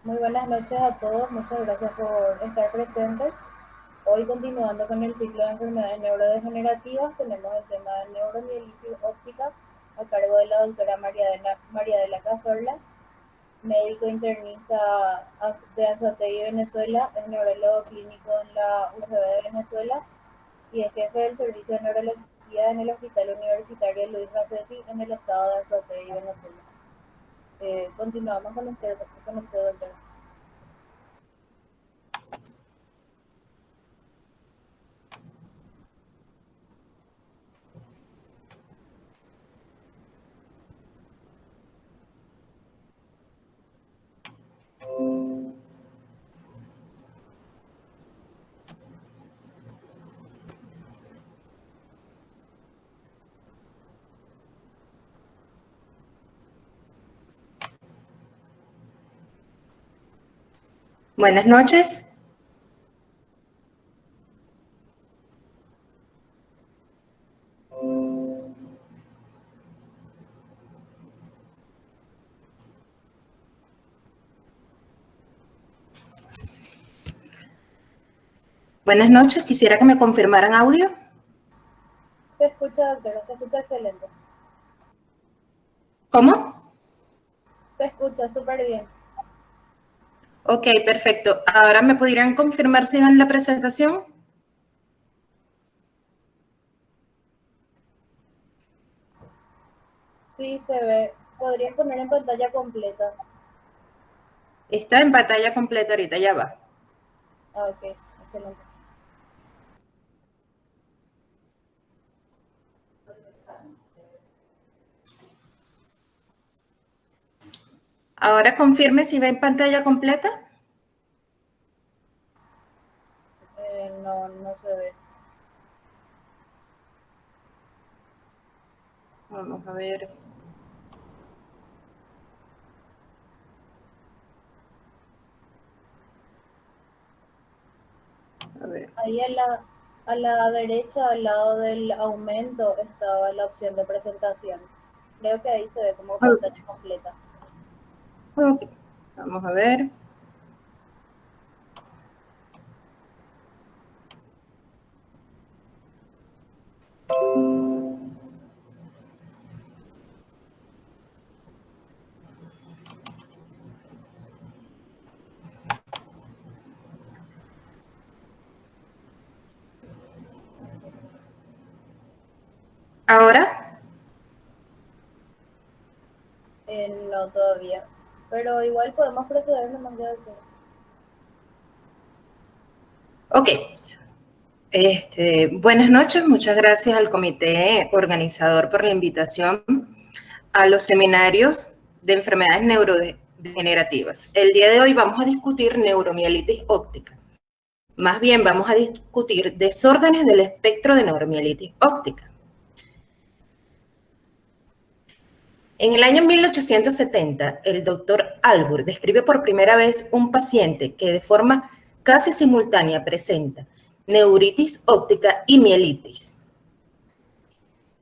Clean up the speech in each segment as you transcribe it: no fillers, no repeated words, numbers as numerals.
Muy buenas noches a todos, muchas gracias por estar presentes. Hoy continuando con el ciclo de enfermedades neurodegenerativas, tenemos el tema de neuromielitis óptica a cargo de la doctora María de la Cazorla, médico internista de Anzoátegui, Venezuela, es neurólogo clínico en la UCB de Venezuela y es jefe del servicio de neurología en el Hospital Universitario Luis Racetti en el estado de Anzoátegui, Venezuela. Continuamos con usted, doctora. Buenas noches. Buenas noches. Quisiera que me confirmaran audio. Se escucha, doctora, se escucha excelente. ¿Cómo? Se escucha súper bien. Ok, perfecto. Ahora me podrían confirmar si ven la presentación. Sí, se ve. Podrías poner en pantalla completa. Está en pantalla completa ahorita, ya va. Ah, ok, excelente. Ahora confirme si ven pantalla completa. No, no se ve. Vamos a ver. A ver. Ahí a la derecha, al lado del aumento, estaba la opción de presentación. Creo que ahí se ve como pantalla completa. Ok, vamos a ver. Ahora. No todavía. Pero igual podemos proceder nomás ya. Ok. Buenas noches. Muchas gracias al comité organizador por la invitación a los seminarios de enfermedades neurodegenerativas. El día de hoy vamos a discutir neuromielitis óptica. Más bien vamos a discutir desórdenes del espectro de neuromielitis óptica. En el año 1870, el doctor Albur describe por primera vez un paciente que de forma casi simultánea presenta neuritis óptica y mielitis.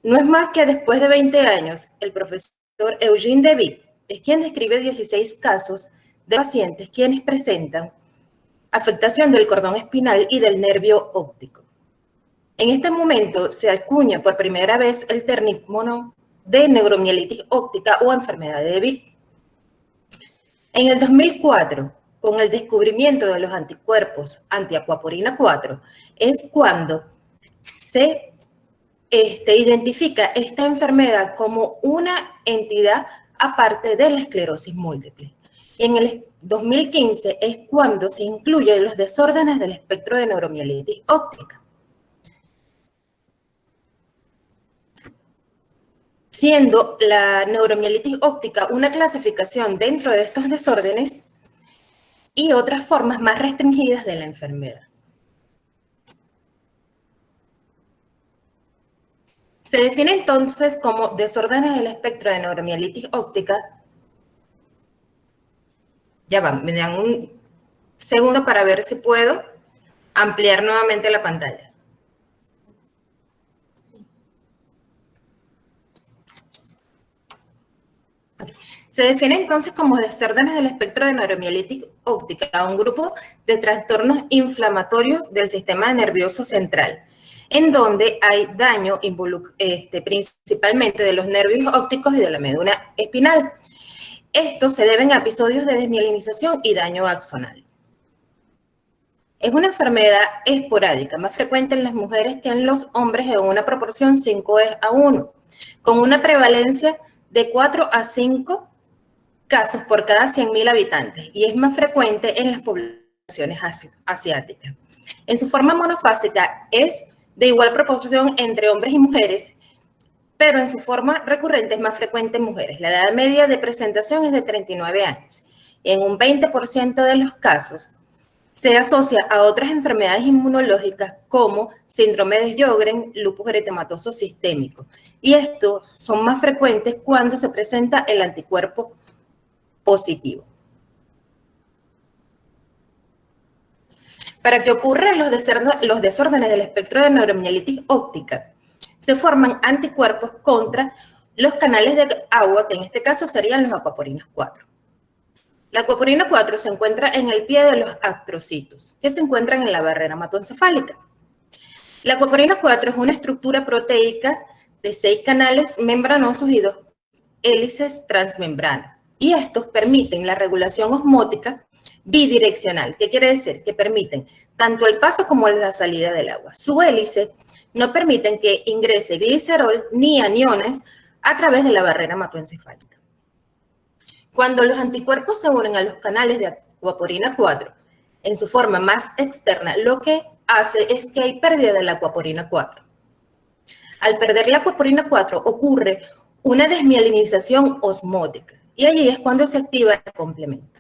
No es más que después de 20 años, el profesor Eugene David es quien describe 16 casos de pacientes quienes presentan afectación del cordón espinal y del nervio óptico. En este momento se acuña por primera vez el término de neuromielitis óptica o enfermedad de David. En el 2004, con el descubrimiento de los anticuerpos antiacuaporina 4, es cuando se identifica esta enfermedad como una entidad aparte de la esclerosis múltiple. Y en el 2015 es cuando se incluyen los desórdenes del espectro de neuromielitis óptica, siendo la neuromielitis óptica una clasificación dentro de estos desórdenes y otras formas más restringidas de la enfermedad. Se define entonces como desórdenes del espectro de neuromielitis óptica. Ya va, me dan un segundo para ver si puedo ampliar nuevamente la pantalla. Se Se define entonces como desórdenes del espectro de neuromielitis óptica a un grupo de trastornos inflamatorios del sistema nervioso central, en donde hay daño principalmente de los nervios ópticos y de la médula espinal. Estos se deben a episodios de desmielinización y daño axonal. Es una enfermedad esporádica, más frecuente en las mujeres que en los hombres en una proporción 5:1, con una prevalencia de 4 a 5 casos por cada 100.000 habitantes y es más frecuente en las poblaciones asiáticas. En su forma monofásica es de igual proporción entre hombres y mujeres, pero en su forma recurrente es más frecuente en mujeres. La edad media de presentación es de 39 años. En un 20% de los casos se asocia a otras enfermedades inmunológicas como síndrome de Sjögren, lupus eritematoso sistémico. Y estos son más frecuentes cuando se presenta el anticuerpo positivo. Para que ocurran los desórdenes del espectro de neuromielitis óptica, se forman anticuerpos contra los canales de agua, que en este caso serían los acuaporinas 4. La acuaporina 4 se encuentra en el pie de los astrocitos, que se encuentran en la barrera hematoencefálica. La acuaporina 4 es una estructura proteica de 6 canales membranosos y 2 hélices transmembranas. Y estos permiten la regulación osmótica bidireccional. ¿Qué quiere decir? Que permiten tanto el paso como la salida del agua. Su hélice no permiten que ingrese glicerol ni aniones a través de la barrera hematoencefálica. Cuando los anticuerpos se unen a los canales de acuaporina 4 en su forma más externa, lo que hace es que hay pérdida de la acuaporina 4. Al perder la acuaporina 4 ocurre una desmielinización osmótica y allí es cuando se activa el complemento.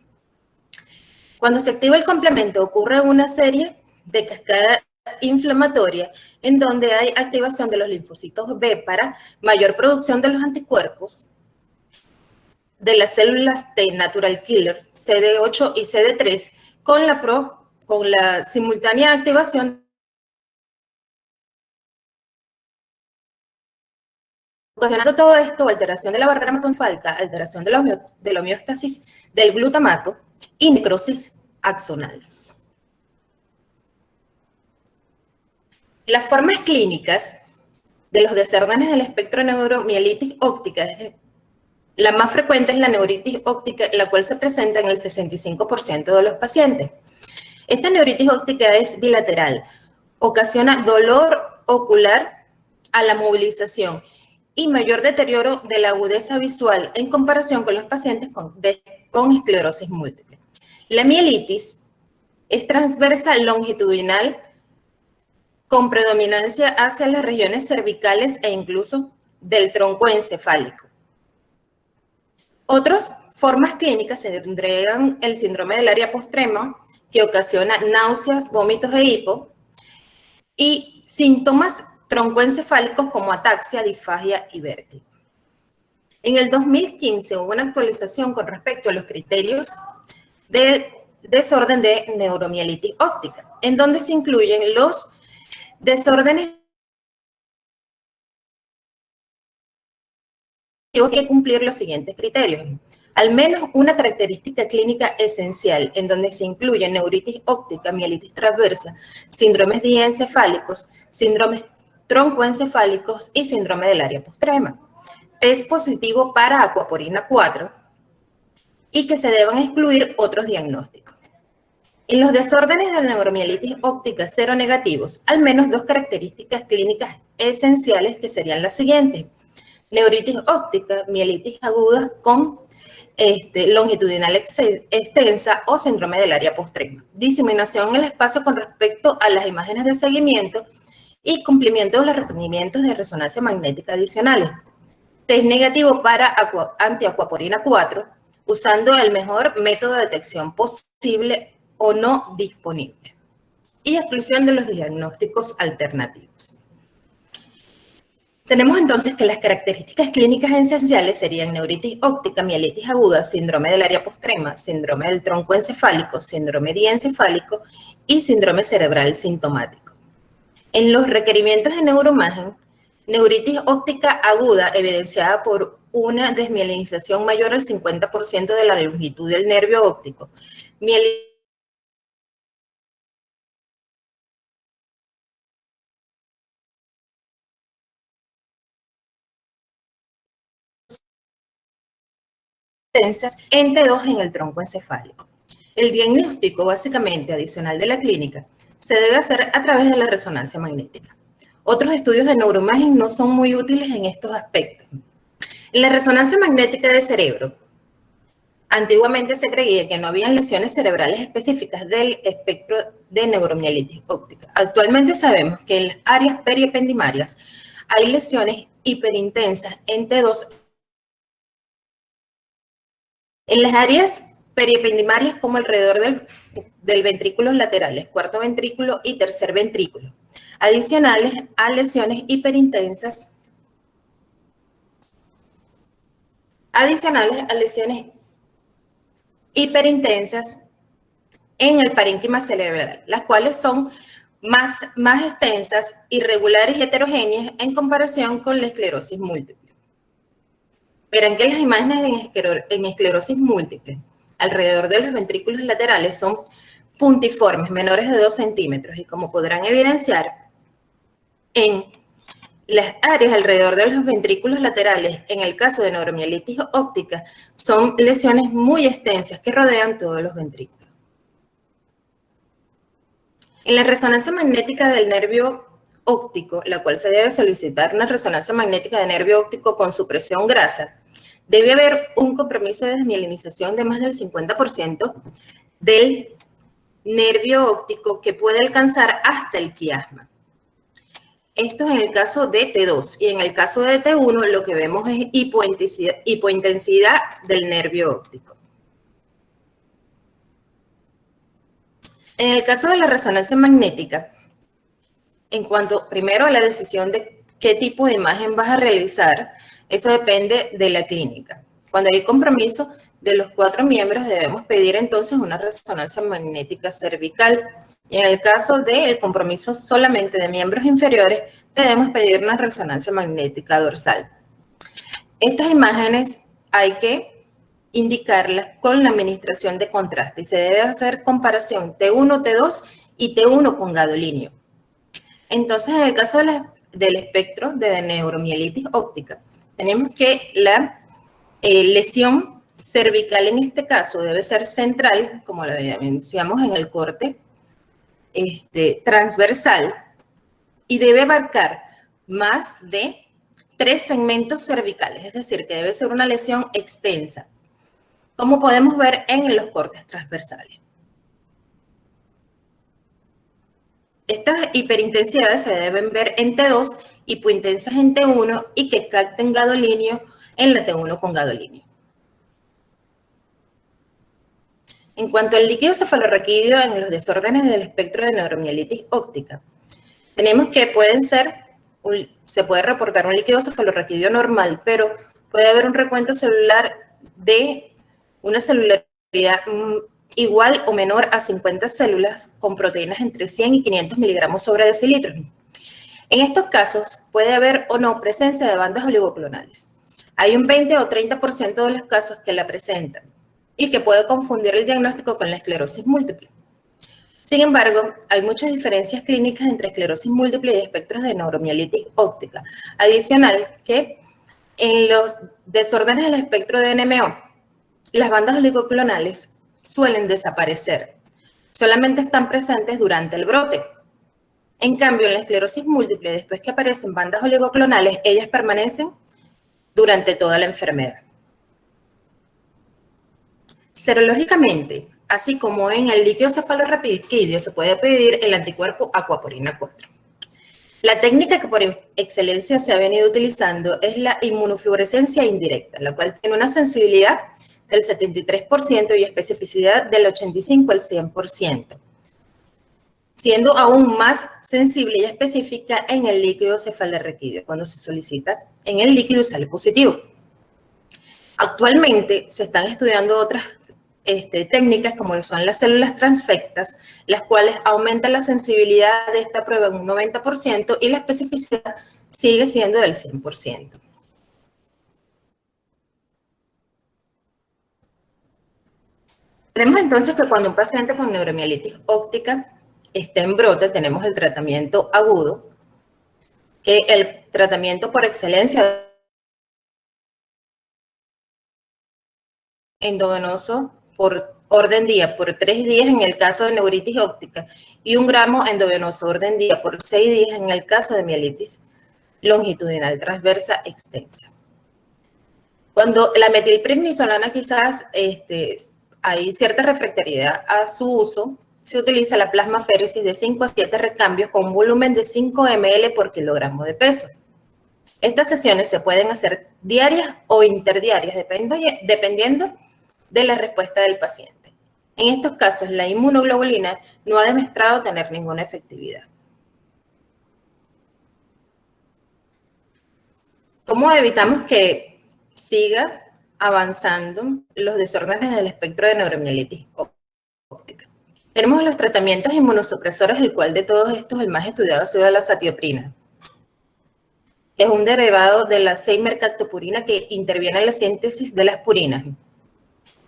Cuando se activa el complemento ocurre una serie de cascada inflamatoria en donde hay activación de los linfocitos B para mayor producción de los anticuerpos, de las células T natural killer, CD8 y CD3, con la simultánea activación ocasionando todo esto, alteración de la barrera hematoencefálica, alteración de la homeostasis del glutamato y necrosis axonal. Las formas clínicas de los desórdenes del espectro de neuromielitis óptica, la más frecuente es la neuritis óptica, la cual se presenta en el 65% de los pacientes. Esta neuritis óptica es bilateral, ocasiona dolor ocular a la movilización y mayor deterioro de la agudeza visual en comparación con los pacientes con esclerosis múltiple. La mielitis es transversa longitudinal con predominancia hacia las regiones cervicales e incluso del tronco encefálico. Otras formas clínicas se tendrían el síndrome del área postrema, que ocasiona náuseas, vómitos e hipo, y síntomas troncoencefálicos como ataxia, disfagia y vértigo. En el 2015 hubo una actualización con respecto a los criterios del desorden de neuromielitis óptica, en donde se incluyen los desórdenes que hay que cumplir los siguientes criterios. Al menos una característica clínica esencial, en donde se incluyen neuritis óptica, mielitis transversa, síndromes diencefálicos, síndromes troncoencefálicos y síndrome del área postrema. Test positivo para acuaporina 4 y que se deban excluir otros diagnósticos. En los desórdenes de la neuromielitis óptica seronegativos, al menos dos características clínicas esenciales que serían las siguientes. Neuritis óptica, mielitis aguda con longitudinal extensa o síndrome del área postrema. Diseminación en el espacio con respecto a las imágenes de seguimiento y cumplimiento de los requerimientos de resonancia magnética adicionales. Test negativo para antiacuaporina 4, usando el mejor método de detección posible o no disponible. Y exclusión de los diagnósticos alternativos. Tenemos entonces que las características clínicas esenciales serían neuritis óptica, mielitis aguda, síndrome del área postrema, síndrome del tronco encefálico, síndrome diencefálico y síndrome cerebral sintomático. En los requerimientos de neuroimagen, neuritis óptica aguda evidenciada por una desmielinización mayor al 50% de la longitud del nervio óptico. En T2 en el tronco encefálico. El diagnóstico, básicamente, adicional de la clínica, se debe hacer a través de la resonancia magnética. Otros estudios de neuroimagen no son muy útiles en estos aspectos. En la resonancia magnética de cerebro, antiguamente se creía que no habían lesiones cerebrales específicas del espectro de neuromielitis óptica. Actualmente sabemos que en las áreas periependimarias hay lesiones hiperintensas en T2. En las áreas periependimarias como alrededor del ventrículos laterales, cuarto ventrículo y tercer ventrículo, adicionales a lesiones hiperintensas, en el parénquima cerebral, las cuales son más extensas, irregulares y heterogéneas en comparación con la esclerosis múltiple. Verán que las imágenes en esclerosis múltiple alrededor de los ventrículos laterales son puntiformes, menores de 2 centímetros, y como podrán evidenciar, en las áreas alrededor de los ventrículos laterales, en el caso de neuromielitis óptica, son lesiones muy extensas que rodean todos los ventrículos. En la resonancia magnética del nervio óptico, la cual se debe solicitar una resonancia magnética de nervio óptico con supresión grasa, debe haber un compromiso de desmielinización de más del 50% del nervio óptico que puede alcanzar hasta el quiasma. Esto es en el caso de T2, y en el caso de T1 lo que vemos es hipointensidad del nervio óptico. En el caso de la resonancia magnética, en cuanto primero a la decisión de qué tipo de imagen vas a realizar, eso depende de la clínica. Cuando hay compromiso de los 4 miembros, debemos pedir entonces una resonancia magnética cervical. Y en el caso del compromiso solamente de miembros inferiores, debemos pedir una resonancia magnética dorsal. Estas imágenes hay que indicarlas con la administración de contraste y se debe hacer comparación T1, T2 y T1 con gadolinio. Entonces, en el caso del espectro de neuromielitis óptica, tenemos que la lesión cervical en este caso debe ser central, como lo mencionamos en el corte transversal, y debe abarcar más de 3 segmentos cervicales, es decir, que debe ser una lesión extensa, como podemos ver en los cortes transversales. Estas hiperintensidades se deben ver en T2, hipointensas en T1 y que capten gadolinio en la T1 con gadolinio. En cuanto al líquido cefalorraquídeo en los desórdenes del espectro de neuromielitis óptica, tenemos que se puede reportar un líquido cefalorraquídeo normal, pero puede haber un recuento celular de una celularidad igual o menor a 50 células con proteínas entre 100 y 500 miligramos sobre decilitro. En estos casos puede haber o no presencia de bandas oligoclonales. Hay un 20 o 30% de los casos que la presentan y que puede confundir el diagnóstico con la esclerosis múltiple. Sin embargo, hay muchas diferencias clínicas entre esclerosis múltiple y espectros de neuromielitis óptica. Adicional que en los desórdenes del espectro de NMO, las bandas oligoclonales suelen desaparecer. Solamente están presentes durante el brote. En cambio, en la esclerosis múltiple, después que aparecen bandas oligoclonales, ellas permanecen durante toda la enfermedad. Serológicamente, así como en el líquido cefalorraquídeo, se puede pedir el anticuerpo aquaporina 4. La técnica que por excelencia se ha venido utilizando es la inmunofluorescencia indirecta, la cual tiene una sensibilidad del 73% y especificidad del 85 al 100%, siendo aún más sensible y específica en el líquido cefalorraquídeo, cuando se solicita en el líquido y sale positivo. Actualmente se están estudiando otras técnicas como son las células transfectas, las cuales aumentan la sensibilidad de esta prueba en un 90% y la especificidad sigue siendo del 100%. Tenemos entonces que cuando un paciente con neuromielitis óptica está en brote, tenemos el tratamiento agudo, que el tratamiento por excelencia endovenoso por orden día por 3 días en el caso de neuritis óptica y 1 gramo endovenoso orden día por 6 días en el caso de mielitis longitudinal transversa extensa. Cuando la metilprednisolona quizás hay cierta refractariedad a su uso, se utiliza la plasmaféresis de 5 a 7 recambios con un volumen de 5 ml por kilogramo de peso. Estas sesiones se pueden hacer diarias o interdiarias, dependiendo de la respuesta del paciente. En estos casos, la inmunoglobulina no ha demostrado tener ninguna efectividad. ¿Cómo evitamos que siga avanzando los desórdenes del espectro de neuromielitis óptica? Tenemos los tratamientos inmunosupresores, el cual de todos estos el más estudiado ha sido la satioprina. Es un derivado de la 6-mercaptopurina que interviene en la síntesis de las purinas.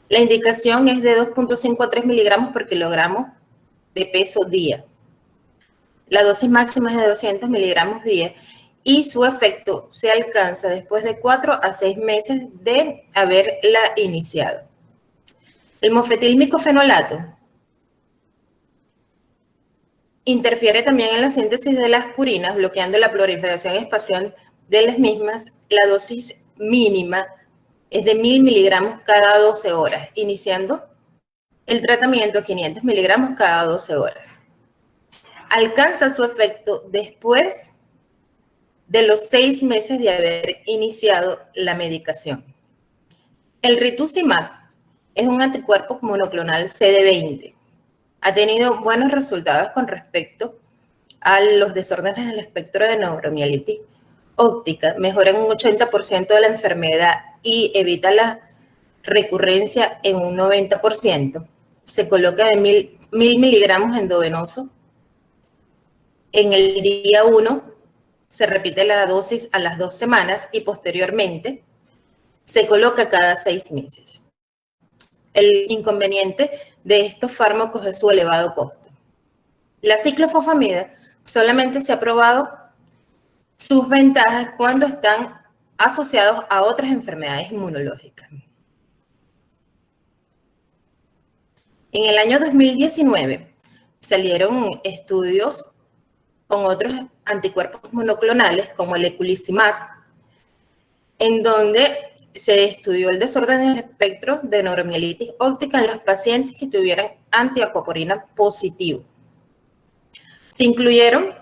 La indicación es de 2.5 a 3 miligramos por kilogramo de peso día. La dosis máxima es de 200 miligramos día y su efecto se alcanza después de 4 a 6 meses de haberla iniciado. El mofetilmicofenolato interfiere también en la síntesis de las purinas, bloqueando la proliferación espacial de las mismas. La dosis mínima es de 1000 miligramos cada 12 horas, iniciando el tratamiento a 500 miligramos cada 12 horas. Alcanza su efecto después de los 6 meses de haber iniciado la medicación. El rituximab es un anticuerpo monoclonal CD20. Ha tenido buenos resultados con respecto a los desórdenes del espectro de neuromielitis óptica, mejora en un 80% de la enfermedad y evita la recurrencia en un 90%. Se coloca de 1000 miligramos endovenoso. En el día 1 se repite la dosis a las 2 semanas y posteriormente se coloca cada 6 meses. El inconveniente de estos fármacos es su elevado costo. La ciclofosfamida solamente se ha probado sus ventajas cuando están asociados a otras enfermedades inmunológicas. En el año 2019 salieron estudios con otros anticuerpos monoclonales como el eculizumab, en donde se estudió el desorden del espectro de neuromielitis óptica en los pacientes que tuvieran antiacuaporina positivo. Se incluyeron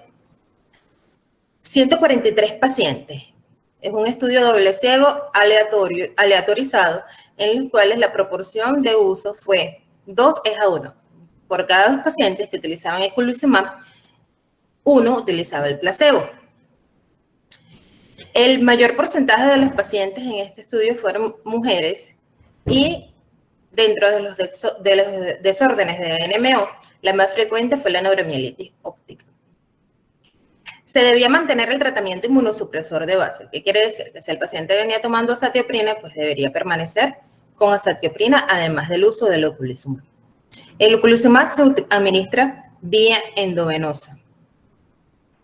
143 pacientes. Es un estudio doble ciego aleatorizado en los cuales la proporción de uso fue 2:1. Por cada 2 pacientes que utilizaban eculizumab, 1 utilizaba el placebo. El mayor porcentaje de los pacientes en este estudio fueron mujeres y dentro de los desórdenes de NMO, la más frecuente fue la neuromielitis óptica. Se debía mantener el tratamiento inmunosupresor de base. ¿Qué quiere decir? Que si el paciente venía tomando azatioprina, pues debería permanecer con azatioprina, además del uso del oculizumab. El oculizumab se administra vía endovenosa.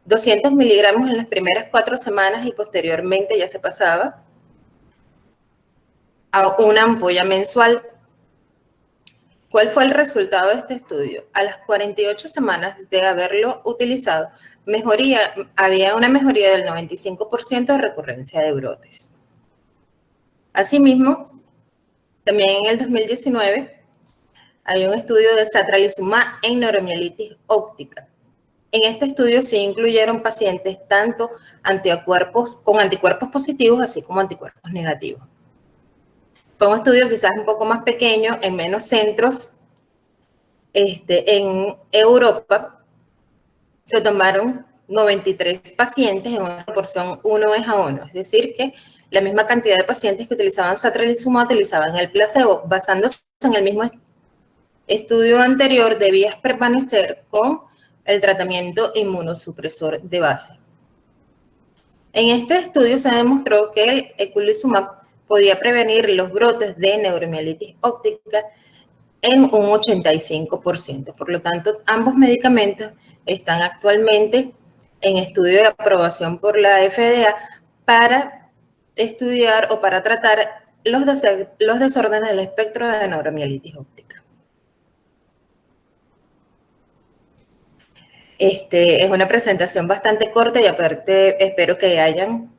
200 miligramos en las primeras 4 semanas y posteriormente ya se pasaba a una ampolla mensual. ¿Cuál fue el resultado de este estudio? A las 48 semanas de haberlo utilizado, había una mejoría del 95% de recurrencia de brotes. Asimismo, también en el 2019 hay un estudio de satralizumab en neuromielitis óptica. En este estudio se incluyeron pacientes tanto con anticuerpos positivos así como anticuerpos negativos. Fue un estudio quizás un poco más pequeño, en menos centros. En Europa se tomaron 93 pacientes en una proporción 1:1, es decir, que la misma cantidad de pacientes que utilizaban satralizumab utilizaban el placebo. Basándose en el mismo estudio anterior, debías permanecer con el tratamiento inmunosupresor de base. En este estudio se demostró que el eculizumab podía prevenir los brotes de neuromielitis óptica en un 85%. Por lo tanto, ambos medicamentos están actualmente en estudio de aprobación por la FDA para estudiar o para tratar los desórdenes del espectro de neuromielitis óptica. Es una presentación bastante corta y aparte espero que hayan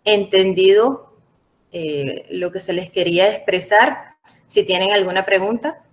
entendido lo que se les quería expresar. Si tienen alguna pregunta.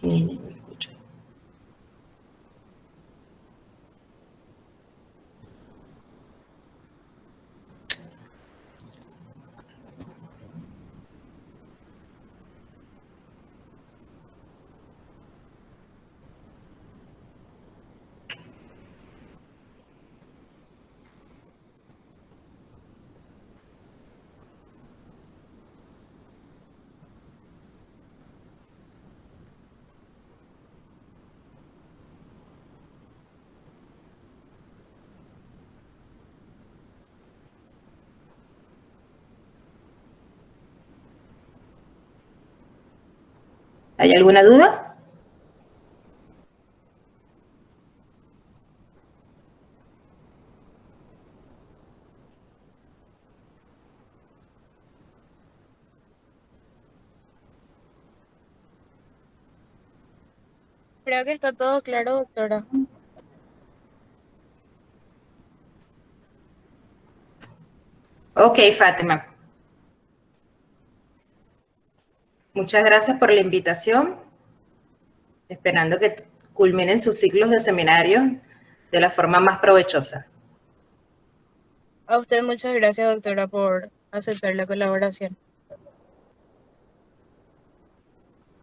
No escucho. ¿Hay alguna duda? Creo que está todo claro, doctora. Ok, Fátima. Muchas gracias por la invitación. Esperando que culminen sus ciclos de seminario de la forma más provechosa. A usted muchas gracias, doctora, por aceptar la colaboración.